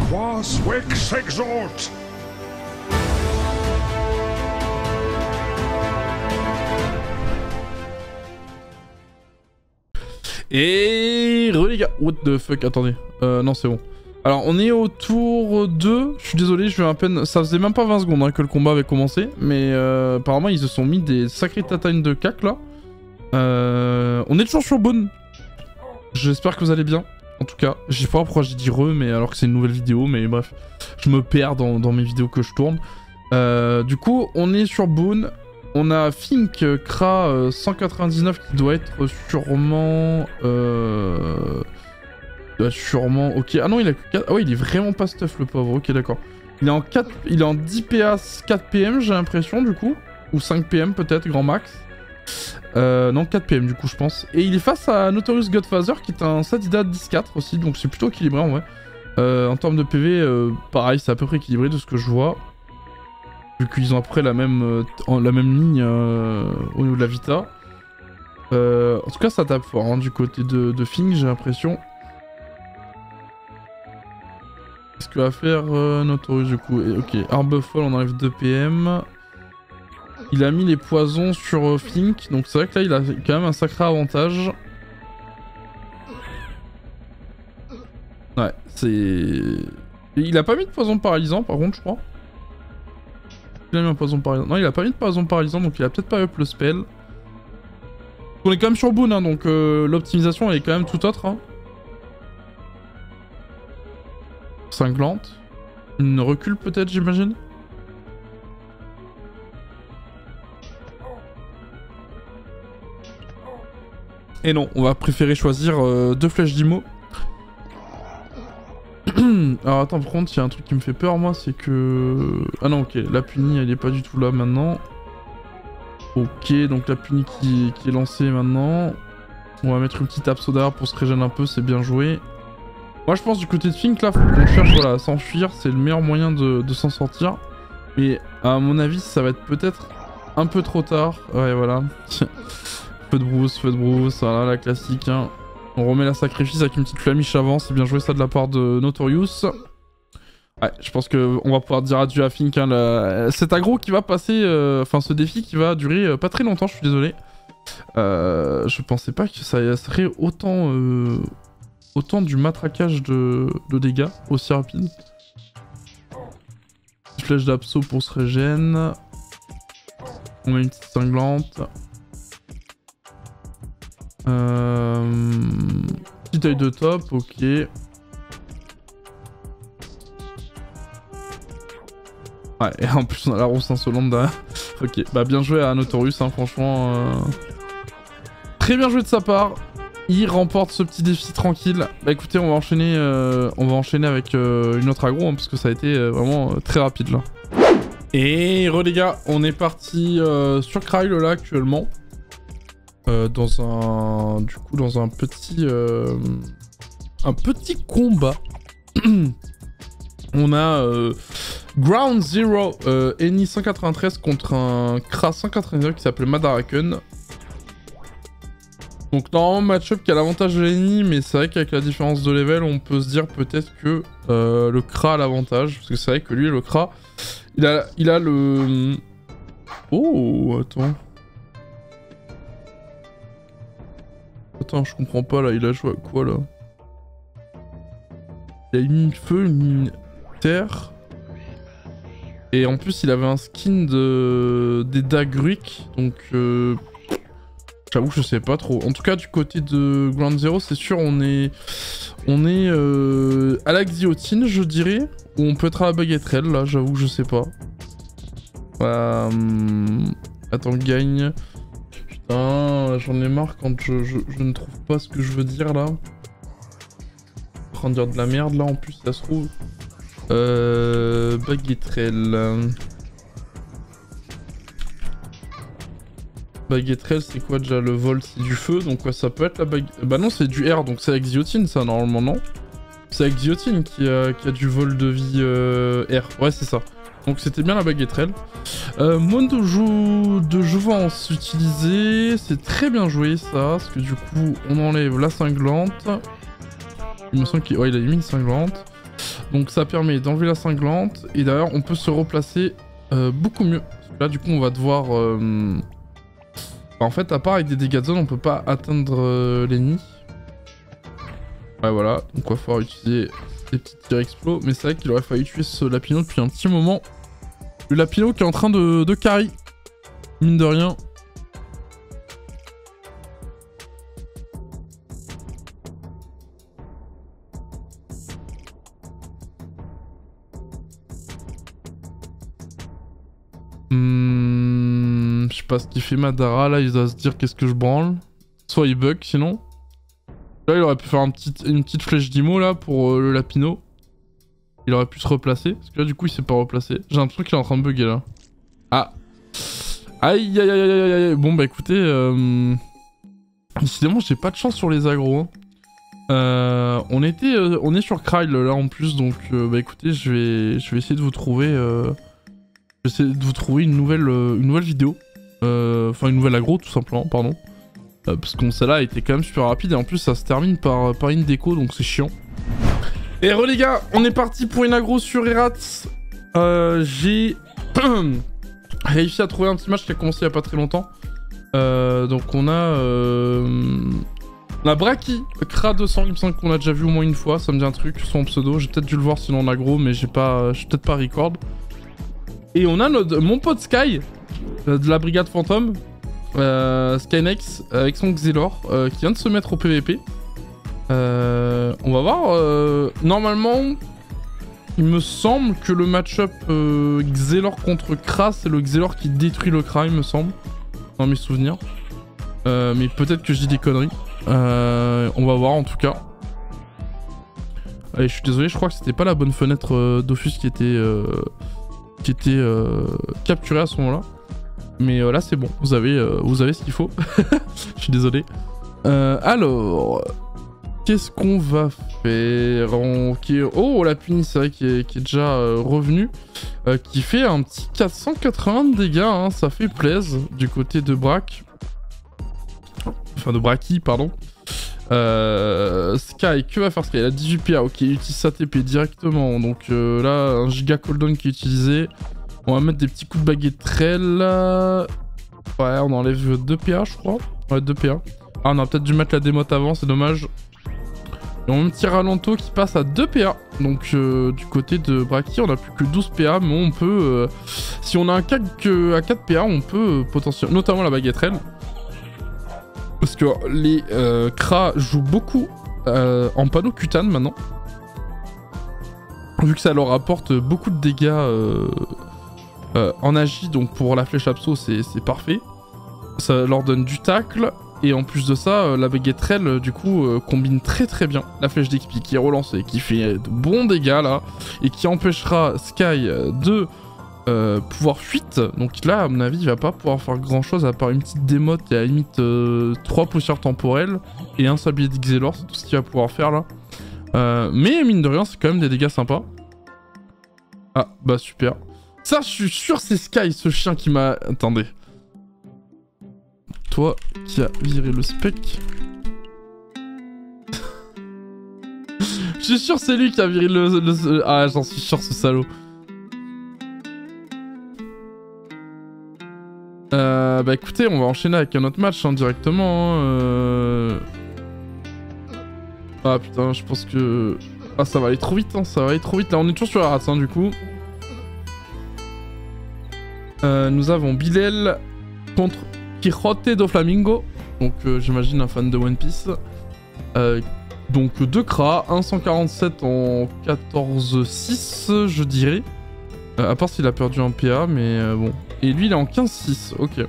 Quaswick s'exhorte. Et les gars, what the fuck, attendez, non c'est bon. Alors on est au tour 2, je suis désolé, je vais à peine, ça faisait même pas 20 secondes hein, que le combat avait commencé, mais apparemment ils se sont mis des sacrés tatagnes de cac là. On est toujours sur Bone, j'espère que vous allez bien, en tout cas, je sais pas pourquoi j'ai dit re, mais alors que c'est une nouvelle vidéo, mais bref, je me perds dans mes vidéos que je tourne. Du coup, on est sur Bone. On a Fink Kra 199 qui doit être sûrement... sûrement... Ok. Ah non, il a que 4... Ah ouais, il est vraiment pas stuff le pauvre. Ok, d'accord. Il est en 4... Il est en 10 PA 4 PM, j'ai l'impression, du coup. Ou 5 PM peut-être, grand max. Non, 4 PM du coup, je pense. Et il est face à Notorious Godfather qui est un Sadida 10-4 aussi. Donc c'est plutôt équilibré en vrai. En termes de PV, pareil, c'est à peu près équilibré de ce que je vois. Vu qu'ils ont après la même ligne au niveau de la Vita. En tout cas, ça tape fort hein, du côté de Fink, j'ai l'impression. Qu'est-ce que va faire Notorious du coup? Ok, Arbuffle, on enlève 2 PM. Il a mis les poisons sur Fink, donc c'est vrai que là, il a quand même un sacré avantage. Ouais, c'est... Il a pas mis de poison paralysant par contre, je crois. Il a mis un poison paralysant. Non, il a pas mis de poison paralysant, donc il a peut-être pas up le spell. On est quand même sur Boone, hein, donc l'optimisation elle est quand même tout autre. Hein. Cinglante. Une recul peut-être, j'imagine. Et non, on va préférer choisir 2 flèches d'IMO. Alors attends, par contre, il y a un truc qui me fait peur, moi, c'est que... Ah non, ok, la punie, elle est pas du tout là maintenant. Ok, donc la punie qui est lancée maintenant. On va mettre une petite abso derrière pour se régénérer un peu, c'est bien joué. Moi, je pense du côté de Fink, là, faut qu'on cherche voilà, à s'enfuir, c'est le meilleur moyen de s'en sortir. Mais à mon avis, ça va être peut-être un peu trop tard. Ouais, voilà. Feu de brousse, voilà, la classique, hein. On remet la sacrifice avec une petite flamiche avant, c'est bien joué ça de la part de Notorious. Ouais, je pense qu'on va pouvoir dire adieu à Fink. Hein, cet aggro qui va passer, enfin ce défi qui va durer pas très longtemps, je suis désolé. Je pensais pas que ça serait autant, autant du matraquage de dégâts aussi rapide. Flèche d'abso pour se régène. On met une petite cinglante. Petit œil de top, ok. Ouais, et en plus on a la rousse insolente derrière. Ok, bah bien joué à Notorious, hein, franchement. Très bien joué de sa part. Il remporte ce petit défi tranquille. Bah écoutez, on va enchaîner avec une autre aggro, hein, parce que ça a été vraiment très rapide là. Et les gars, on est parti sur Kryle là actuellement. Dans un petit combat. On a Ground Zero Eni 193 contre un Kra 199 qui s'appelle Madaraken. Donc normalement match-up qui a l'avantage de l'Eni, mais c'est vrai qu'avec la différence de level on peut se dire peut-être que le Kra a l'avantage, parce que c'est vrai que lui le Kra il a le... Oh attends. Attends, je comprends pas là, il a joué à quoi là? Il a mis une feu, une terre. Et en plus il avait un skin des Dagruik, donc j'avoue que je sais pas trop. En tout cas du côté de Ground Zero, c'est sûr on est à la guillotine je dirais, ou on peut être à la baguetterelle là, j'avoue que je sais pas. Attends, gagne. Putain, j'en ai marre quand je ne trouve pas ce que je veux dire là. Je suis en train de dire de la merde là en plus, ça se trouve. Baguetterelle. Baguetterelle, c'est quoi déjà? Le vol, c'est du feu, donc ouais, ça peut être la baguette. Bah non, c'est du air, donc c'est la guillotine ça normalement, non? C'est la guillotine qui a du vol de vie air. Ouais, c'est ça. Donc c'était bien la baguetterelle. Monde de jouvence utilisé. C'est très bien joué ça, parce que du coup on enlève la cinglante. Il me semble qu'il il a mis une cinglante. Donc ça permet d'enlever la cinglante. Et d'ailleurs, on peut se replacer beaucoup mieux. Parce que là, du coup, on va devoir... En fait, à part avec des dégâts de zone, on peut pas atteindre les nids. Ouais, voilà. Donc, il va falloir utiliser des petits tirs explos. Mais c'est vrai qu'il aurait fallu tuer ce Lapino depuis un petit moment. Le Lapino qui est en train de carry. Mine de rien. Je sais pas ce qu'il fait Madara, là il doit se dire qu'est-ce que je branle. Soit il bug sinon. Là il aurait pu faire une petite flèche d'IMO là pour le Lapino. Il aurait pu se replacer, parce que là du coup il s'est pas replacé. J'ai l'impression qu'il est en train de bugger là. Ah. Aïe aïe aïe aïe aïe aïe. Bon bah écoutez, décidément j'ai pas de chance sur les agros. Hein. On est sur Kryle là en plus, donc bah écoutez je vais essayer de vous trouver... J'essaie de vous trouver une nouvelle vidéo. Enfin, une nouvelle aggro, tout simplement, pardon. Parce que celle-là a été quand même super rapide. Et en plus, ça se termine par une déco, donc c'est chiant. Et les gars, on est parti pour une aggro sur Erat. J'ai réussi à trouver un petit match qui a commencé il y a pas très longtemps. Donc on a... la Braki, Kra 200, il me semble qu'on a déjà vu au moins une fois. Ça me dit un truc, son pseudo. J'ai peut-être dû le voir sinon en aggro, mais je suis peut-être pas record. Et on a mon pote Sky, de la brigade fantôme, Skynex, avec son Xelor, qui vient de se mettre au PVP. On va voir. Normalement, il me semble que le match-up Xelor contre Kra, c'est le Xelor qui détruit le Kra, il me semble, dans mes souvenirs. Mais peut-être que je dis des conneries. On va voir en tout cas. Allez, je suis désolé, je crois que c'était pas la bonne fenêtre Dofus qui était capturé à ce moment-là. Mais là c'est bon, vous avez ce qu'il faut. Je suis désolé. Alors, qu'est-ce qu'on va faire? Oh, la Puni, c'est vrai qui est déjà revenu. Qui fait un petit 480 de dégâts, hein, ça fait plaisir du côté de Brack. Enfin de Braki, pardon. Sky, que va faire Sky? Il a 18 PA, ok, il utilise sa TP directement. Donc là, un giga cooldown qui est utilisé. On va mettre des petits coups de baguetterelle. Ouais, on enlève 2 PA, je crois. Ouais, 2 PA. Ah, on a peut-être dû mettre la démote avant, c'est dommage. Et on a un petit ralento qui passe à 2 PA. Donc du côté de Braki, on a plus que 12 PA, mais on peut... si on a un 4 PA, on peut potentiellement... Notamment la baguetterelle. Parce que les Kra jouent beaucoup en panneau cutane maintenant. Vu que ça leur apporte beaucoup de dégâts en agi, donc pour la flèche abso c'est parfait. Ça leur donne du tacle. Et en plus de ça, la baguetterelle du coup combine très bien la flèche d'XP qui est relancée, qui fait de bons dégâts là. Et qui empêchera Sky de... pouvoir fuite, donc là à mon avis il va pas pouvoir faire grand chose à part une petite démote et à la limite 3 poussières temporelles et un sablier d'Xelor, c'est tout ce qu'il va pouvoir faire là. Mais mine de rien c'est quand même des dégâts sympas. Ah bah super. Ça je suis sûr c'est Sky ce chien qui m'a... Attendez. Toi qui a viré le spec. Je suis sûr c'est lui qui a viré le... Ah j'en suis sûr ce salaud. Bah écoutez, on va enchaîner avec un autre match hein, directement. Hein, Ah putain, je pense que... Ah ça va aller trop vite, hein, ça va aller trop vite. Là on est toujours sur la race hein, du coup. Nous avons Bilal contre Quijote do Flamingo. Donc j'imagine un fan de One Piece. Donc 2 Kra, 147 en 14-6 je dirais. À part s'il a perdu un PA, mais bon. Et lui il est en 15-6, ok.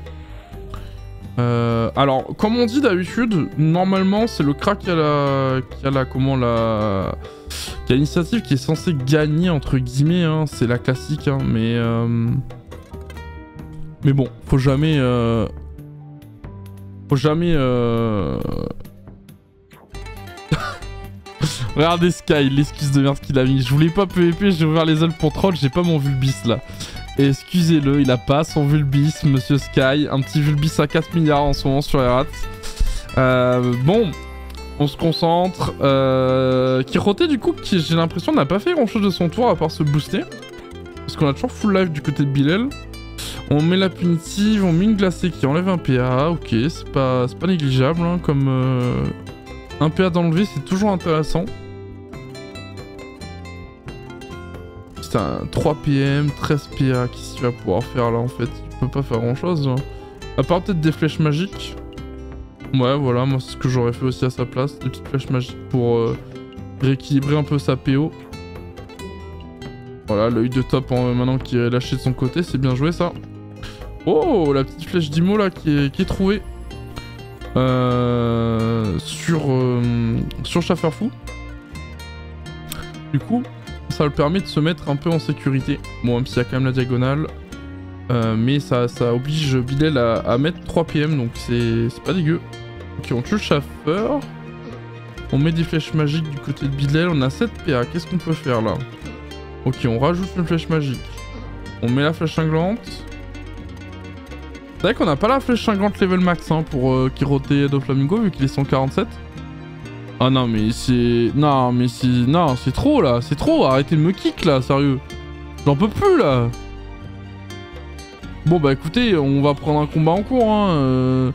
Alors, comme on dit d'habitude, normalement c'est le Kra qui a l'initiative qui est censé gagner entre guillemets, hein, c'est la classique, hein, mais bon, faut jamais Regardez Sky, l'excuse de merde qu'il a mis. Je voulais pas PVP, j'ai ouvert les ailes pour troll, j'ai pas mon Vulbis là. Et excusez-le, il a pas son Vulbis, monsieur Sky. Un petit Vulbis à 4 milliards en ce moment sur les rats. Bon, On se concentre. Kiroté, du coup, qui j'ai l'impression n'a pas fait grand chose de son tour à part se booster. Parce qu'on a toujours full life du côté de Bilal. On met la punitive, on met une glacée qui enlève un PA. Ok, c'est pas négligeable. Hein, comme un PA d'enlever, c'est toujours intéressant. C'est un 3 PM, 13 PA. Qu'est-ce qu'il va pouvoir faire là en fait? Il peut pas faire grand chose. Là. À part peut-être des flèches magiques. Ouais, voilà, moi c'est ce que j'aurais fait aussi à sa place. Des petites flèches magiques pour rééquilibrer un peu sa PO. Voilà, l'œil de top maintenant qui est lâché de son côté, c'est bien joué ça. Oh, la petite flèche d'Imo là qui est trouvée. Sur Chaferfou. Du coup, ça le permet de se mettre un peu en sécurité. Bon, même s'il y a quand même la diagonale. Mais ça oblige Bilal à mettre 3 PM, donc c'est pas dégueu. Ok, on tue le Schaffer. On met des flèches magiques du côté de Bilal. On a 7 PA. Qu'est-ce qu'on peut faire là? Ok, on rajoute une flèche magique. On met la flèche cinglante. C'est vrai qu'on n'a pas la flèche cinglante level max hein, pour Kiroté Doflamingo vu qu'il est 147. Ah non mais c'est... Non mais c'est... Non c'est trop là, c'est trop, arrêtez de me kick là, sérieux. J'en peux plus là. Bon bah écoutez, on va prendre un combat en cours hein.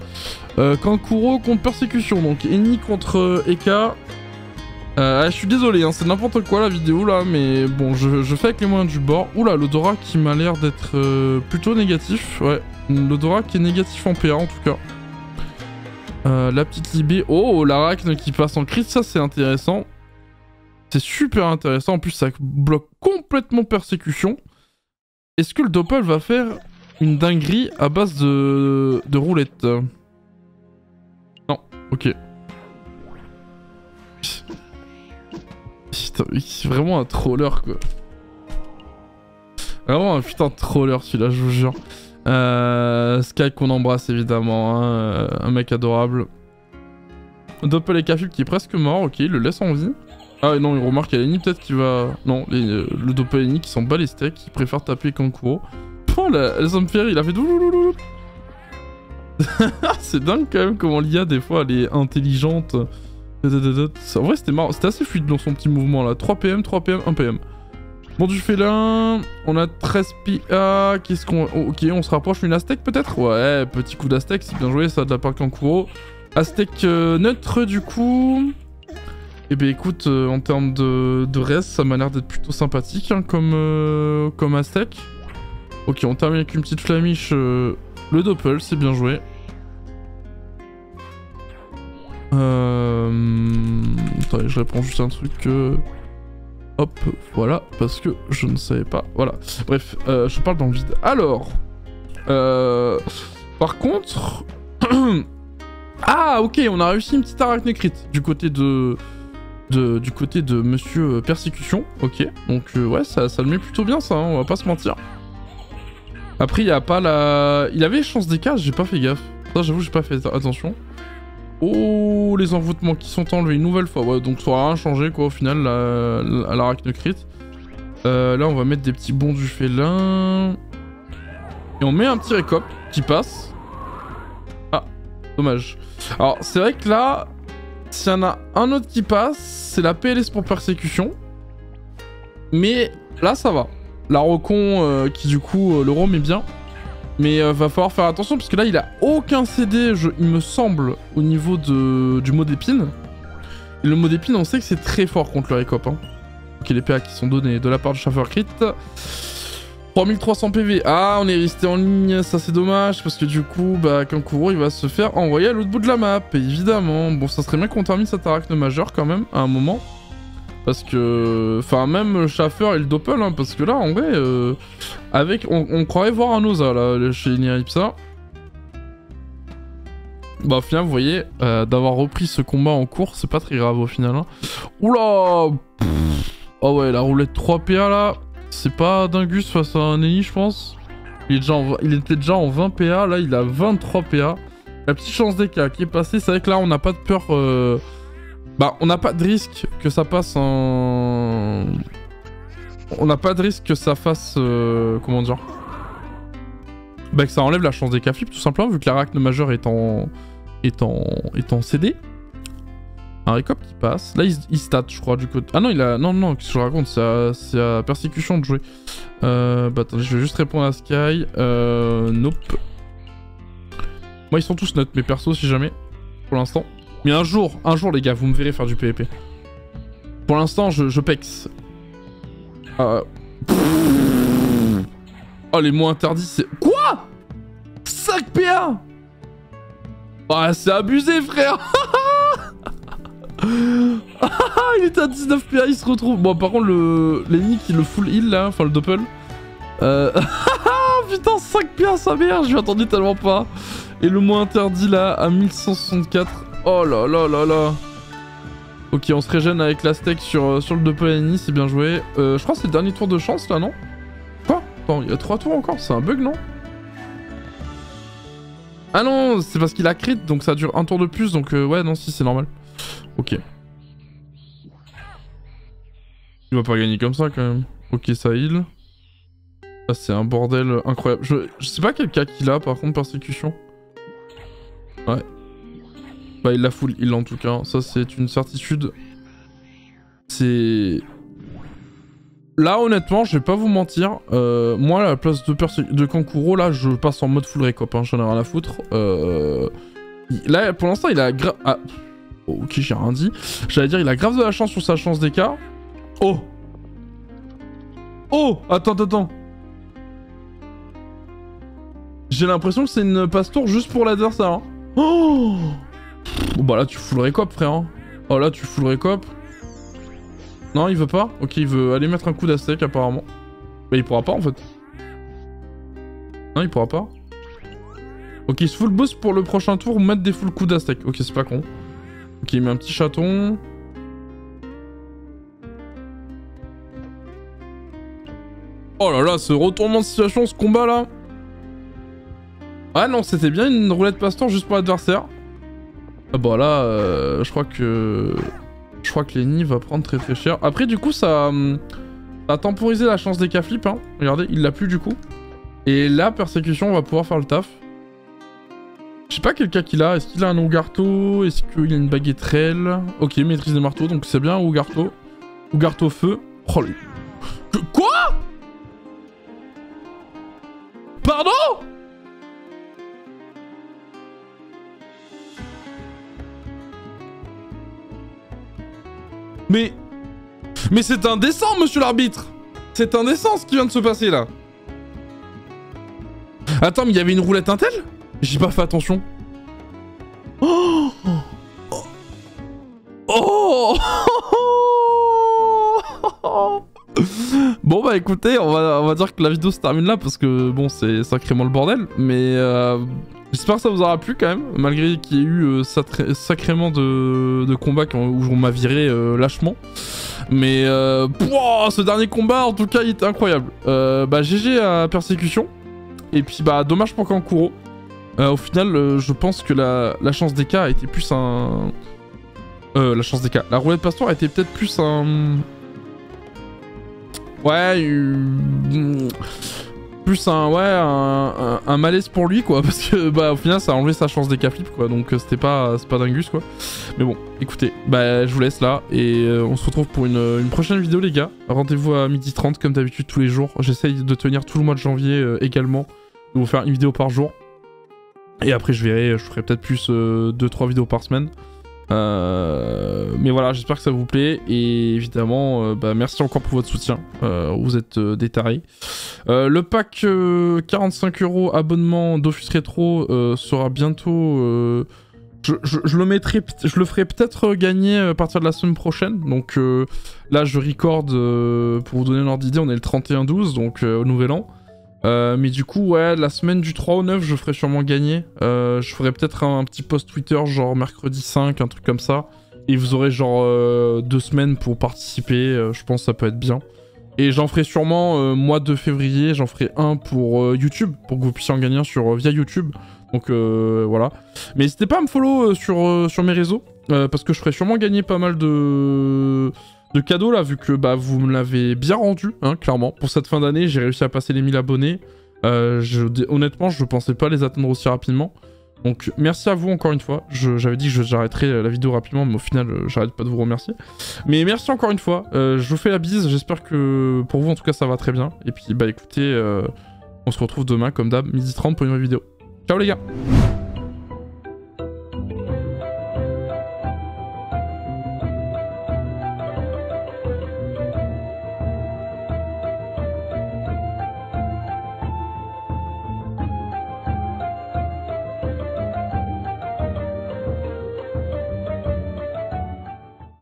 Kankuro contre Persécution, donc Eni contre Eka. Je suis désolé, hein, c'est n'importe quoi la vidéo là, mais bon, je fais avec les moyens du bord. Oula, l'odorat qui m'a l'air d'être plutôt négatif, ouais. L'odorat qui est négatif en PA en tout cas. La petite Libé, oh, l'Arachne qui passe en crit, ça c'est intéressant. C'est super intéressant, en plus ça bloque complètement Persécution. Est-ce que le Doppel va faire une dinguerie à base de roulette? Non, ok. C'est vraiment un troller quoi. Vraiment un putain de troller celui-là, je vous jure. Sky qu'on embrasse évidemment, hein, un mec adorable. Doppel et Cafib qui est presque mort, ok, il le laisse en vie. Ah non, il remarque qu'il y a Eni peut-être qui va... Non, le Doppel Eni qui s'en bat les steaks, qui préfère taper Kankuro. Oh, la Zamferi, il a fait douloulouloulou. C'est dingue quand même comment l'IA des fois elle est intelligente. En vrai c'était marrant, c'était assez fluide dans son petit mouvement là. 3 PM, 3 PM, 1 PM. Bon du félin, on a 13 PA, qu'est-ce qu'on... Ok, on se rapproche d'une Aztec peut-être? Ouais, petit coup d'Aztec, c'est bien joué ça de la part de Kankuro. Aztec neutre du coup. Et ben écoute, en termes de reste, ça m'a l'air d'être plutôt sympathique hein, comme Aztec. Ok, on termine avec une petite flamiche, le Doppel, c'est bien joué. Attendez, je réponds juste un truc. Hop, voilà, parce que je ne savais pas. Voilà, bref, je parle dans le vide. Alors, par contre... Ah, ok, on a réussi une petite arachne crit du côté de Monsieur Persécution. Ok, donc ouais, ça le met plutôt bien ça, hein, on va pas se mentir. Après, il n'y a pas la... Il avait chance des cases, j'ai pas fait gaffe. Ça, j'avoue, j'ai pas fait attention. Oh, les envoûtements qui sont enlevés une nouvelle fois. Ouais, donc ça aura rien changé, quoi, au final, à l'arachne crit. Là, on va mettre des petits bons du félin. Et on met un petit récop qui passe. Ah, dommage. Alors, c'est vrai que là, s'il y en a un autre qui passe, c'est la PLS pour Persécution. Mais là, ça va. La Rocon qui du coup le roam est bien. Mais va falloir faire attention parce que là il a aucun CD il me semble au niveau du mot d'épine. Et le mot d'épine on sait que c'est très fort contre le récop hein. Ok les PA qui sont donnés de la part du Schaffer Crit. 3300 PV. Ah on est resté en ligne, ça c'est dommage parce que du coup bah Kankuro il va se faire envoyer à l'autre bout de la map évidemment. Bon ça serait bien qu'on termine cette arachne majeure quand même à un moment. Parce que... Enfin, même le Schaffer et le Doppel, hein, parce que là, en vrai, avec... On croirait voir un Osa, là, chez Niripsa. Bah, au final, vous voyez, d'avoir repris ce combat en cours, c'est pas très grave, au final. Hein. Oula. Oh ouais, la roulette 3 PA, là, c'est pas dingus face à un Eni, je pense. Il était déjà en 20 PA, là, il a 23 PA. La petite chance des cas qui est passée, c'est vrai que là, on n'a pas de peur... Bah, on n'a pas de risque que ça passe en... On n'a pas de risque que ça fasse... Comment dire? Bah, que ça enlève la chance des Cafib, tout simplement, vu que l'arachne majeure est en CD. Un récop qui passe. Là, il stat, je crois, du côté... Ah non, il a... Non, non, qu'est-ce que je raconte? C'est à persécution de jouer. Bah attends, je vais juste répondre à Sky. Nope. Moi, ils sont tous neutres, mes persos, si jamais. Pour l'instant. Mais un jour, les gars, vous me verrez faire du PvP. Pour l'instant, je pex. Oh, les mots interdits, c'est... Quoi? 5 PA? Ah, c'est abusé, frère. Il était à 19 PA, il se retrouve. Bon, par contre, l'ennemi qui le full heal là, enfin le doppel. Putain, 5 PA, sa mère, je lui attendais tellement pas. Et le mot interdit là, à 1164. Oh là là là là. Ok, on se régène avec la steak sur le doppel ennemi, c'est bien joué. Je crois que c'est le dernier tour de chance là, non? Quoi? Attends, il y a 3 tours encore, c'est un bug, non? Ah non, c'est parce qu'il a crit, donc ça dure un tour de plus, donc ouais, non, si, c'est normal. Ok. Il va pas gagner comme ça, quand même. Ok, ça heal. Ah, c'est un bordel incroyable. Je sais pas quel cas qu'il a, par contre, persécution. Ouais. Bah, il la full heal, en tout cas. Ça, c'est une certitude. C'est... Là, honnêtement, je vais pas vous mentir. Moi, à la place de Kankuro, là, je passe en mode full récop. Hein, j'en ai rien à foutre. Là, pour l'instant, il a grave... Ah. Ok, j'ai rien dit. J'allais dire, il a grave de la chance sur sa chance d'écart. Oh. Oh. Attends. J'ai l'impression que c'est une passe-tour juste pour l'adversaire. Hein. Oh. Bon, bah là, tu full récop, frère. Hein. Oh, là, tu full récop. Non, il veut pas? Ok, il veut aller mettre un coup d'Aztec apparemment. Mais il pourra pas en fait. Non, il pourra pas. Ok, il se full boost pour le prochain tour ou mettre des full coups d'Aztec. Ok, c'est pas con. Ok, il met un petit chaton. Oh là là, ce retournement de situation, ce combat là. Ah non, c'était bien une roulette passe-tour juste pour l'adversaire. Ah bah là, je crois que Lenny va prendre très très cher. Après du coup ça a temporisé la chance des K-flip. Hein. Regardez, il l'a plus du coup. Et là, persécution, on va pouvoir faire le taf. Je sais pas quel cas qu'il a. Est-ce qu'il a un Ougarto? Est-ce qu'il a une baguetterelle? Ok, maîtrise des marteaux, donc c'est bien. Ougarto. Ougarto feu. Oh lui. Quoi? Pardon? Mais c'est indécent, monsieur l'arbitre! C'est indécent ce qui vient de se passer là! Attends, mais il y avait une roulette Intel? J'ai pas fait attention. Oh! Oh! Bon bah écoutez, on va dire que la vidéo se termine là parce que bon, c'est sacrément le bordel, mais j'espère que ça vous aura plu quand même, malgré qu'il y ait eu sacrément de combats où on m'a viré lâchement. Mais ce dernier combat en tout cas il était incroyable. Bah GG à persécution. Et puis bah dommage pour Kankuro. Au final je pense que la chance des cas a été plus un... la chance des cas. La roulette passe-tour a été peut-être plus un... Ouais, plus un malaise pour lui quoi, parce que bah au final ça a enlevé sa chance des K-flip quoi, donc c'est pas dingus quoi. Mais bon, écoutez, bah je vous laisse là et on se retrouve pour une prochaine vidéo les gars. Rendez-vous à 12h30 comme d'habitude tous les jours. J'essaye de tenir tout le mois de janvier également, de vous faire une vidéo par jour. Et après je verrai, je ferai peut-être plus 2-3 vidéos par semaine. Mais voilà, j'espère que ça vous plaît et évidemment bah, merci encore pour votre soutien, vous êtes des tarés. Le pack 45 € abonnement Dofus Rétro sera bientôt... je le ferai peut-être gagner à partir de la semaine prochaine, donc là je record pour vous donner un ordre d'idée, on est le 31/12 donc au nouvel an. Mais du coup, ouais, la semaine du 3 au 9, je ferai sûrement gagner. Je ferai peut-être un petit post Twitter, genre mercredi 5, un truc comme ça. Et vous aurez genre 2 semaines pour participer, je pense que ça peut être bien. Et j'en ferai sûrement, mois de février, j'en ferai un pour YouTube, pour que vous puissiez en gagner un via YouTube. Donc voilà. Mais n'hésitez pas à me follow sur mes réseaux, parce que je ferai sûrement gagner pas mal de cadeaux là, vu que bah, vous me l'avez bien rendu, hein, clairement. Pour cette fin d'année, j'ai réussi à passer les 1000 abonnés. Honnêtement, je pensais pas les atteindre aussi rapidement. Donc merci à vous encore une fois. J'avais dit que j'arrêterais la vidéo rapidement, mais au final j'arrête pas de vous remercier. Mais merci encore une fois. Je vous fais la bise. J'espère que pour vous en tout cas ça va très bien. Et puis bah écoutez, on se retrouve demain comme d'hab, 12h30 pour une nouvelle vidéo. Ciao les gars.